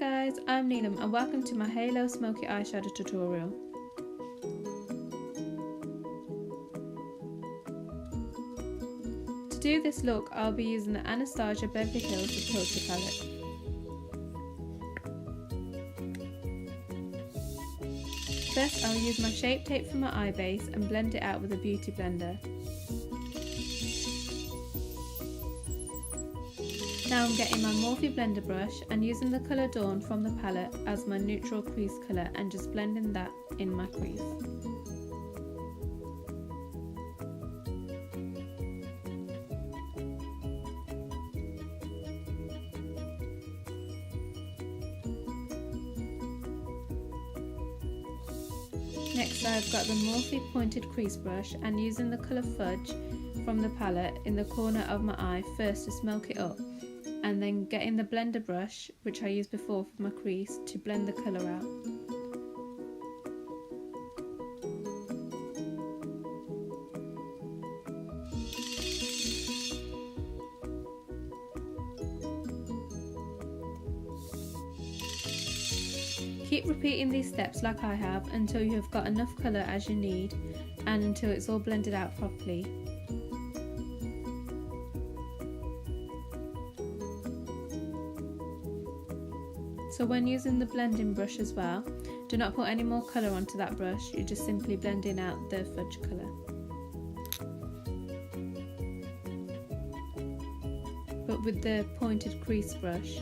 guys, I'm Neelam and welcome to my Halo Smoky Eyeshadow tutorial. To do this look, I'll be using the Anastasia Beverly Hills Approach palette. First, I'll use my Shape Tape for my eye base and blend it out with a beauty blender. Now I'm getting my Morphe blender brush and using the colour Dawn from the palette as my neutral crease colour and just blending that in my crease. Next I've got the Morphe pointed crease brush and using the colour Fudge from the palette in the corner of my eye first to smoke it up, and then getting the blender brush, which I used before for my crease, to blend the colour out. Keep repeating these steps like I have until you have got enough colour as you need and until it's all blended out properly. So when using the blending brush as well, do not put any more colour onto that brush, you're just simply blending out the fudge colour. But with the pointed crease brush,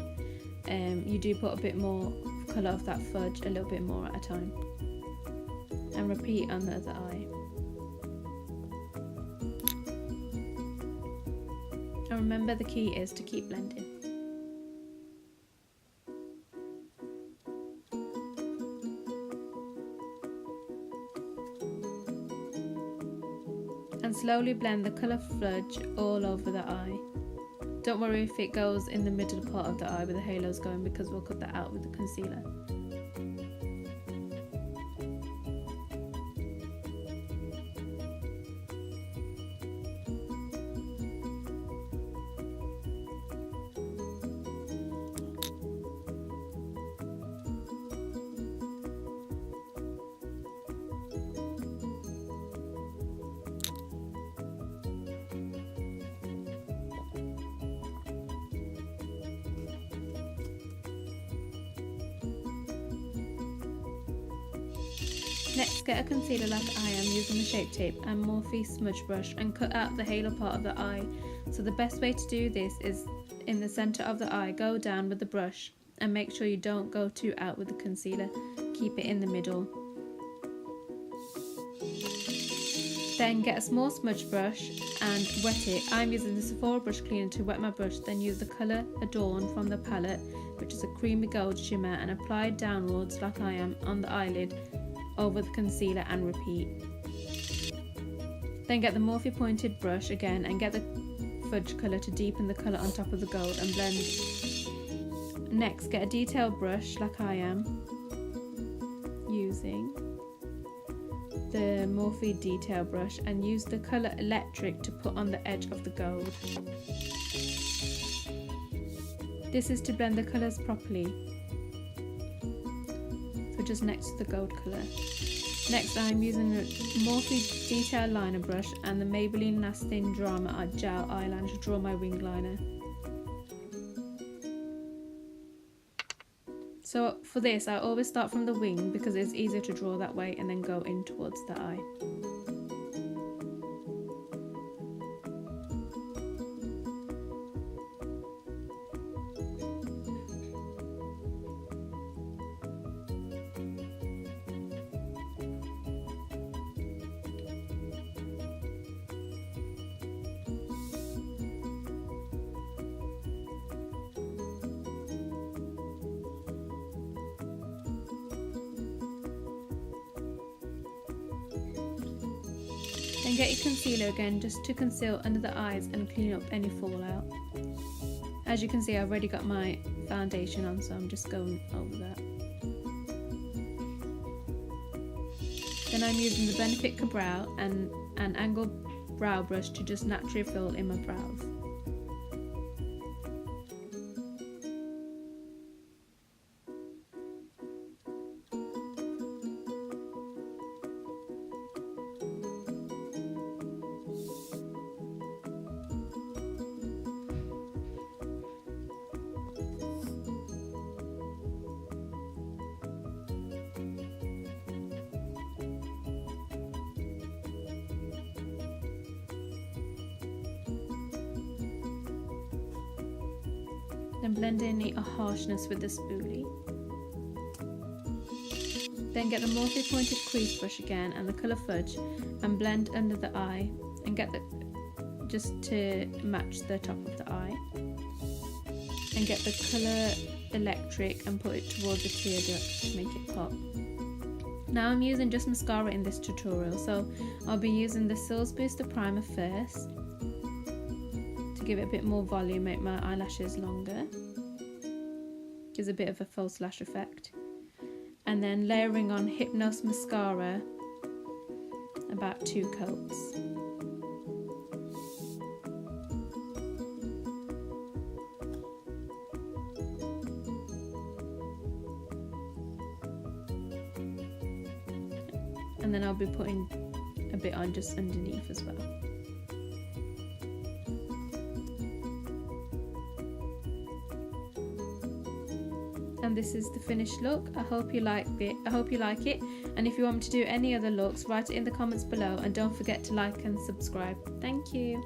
you do put a bit more colour of that fudge, a little bit more at a time. And repeat on the other eye. And remember, the key is to keep blending. And slowly blend the colour fudge all over the eye. Don't worry if it goes in the middle part of the eye where the halo's going, because we'll cut that out with the concealer. Next, get a concealer like I am using the Shape Tape and Morphe smudge brush and cut out the halo part of the eye. So the best way to do this is in the centre of the eye, go down with the brush and make sure you don't go too out with the concealer, keep it in the middle. Then get a small smudge brush and wet it. I'm using the Sephora brush cleaner to wet my brush, then use the colour Adorn from the palette, which is a creamy gold shimmer, and apply downwards like I am on the eyelid over the concealer and repeat. Then get the Morphe pointed brush again and get the fudge colour to deepen the colour on top of the gold and blend. Next, get a detail brush like I am using the Morphe detail brush and use the colour Electric to put on the edge of the gold. This is to blend the colours properly, so just next to the gold colour. Next, I'm using the Morphe detail liner brush and the Maybelline Lasting Drama Gel eyeliner to draw my wing liner. So for this, I always start from the wing because it's easier to draw that way and then go in towards the eye. Then get your concealer again just to conceal under the eyes and clean up any fallout. As you can see, I've already got my foundation on, so I'm just going over that. Then I'm using the Benefit Brow and an angled brow brush to just naturally fill in my brows. Then blend in a harshness with the spoolie. Then get the Morphe pointed crease brush again and the colour fudge and blend under the eye and get the just to match the top of the eye. And get the colour electric and put it towards the tear duct to make it pop. Now I'm using just mascara in this tutorial, so I'll be using the Cils Booster Primer first to give it a bit more volume, make my eyelashes longer. Gives a bit of a false lash effect. And then layering on Hypnose Mascara, about 2 coats. And then I'll be putting a bit on just underneath as well. And this is the finished look. I hope you like it. And if you want me to do any other looks, write it in the comments below and don't forget to like and subscribe. Thank you.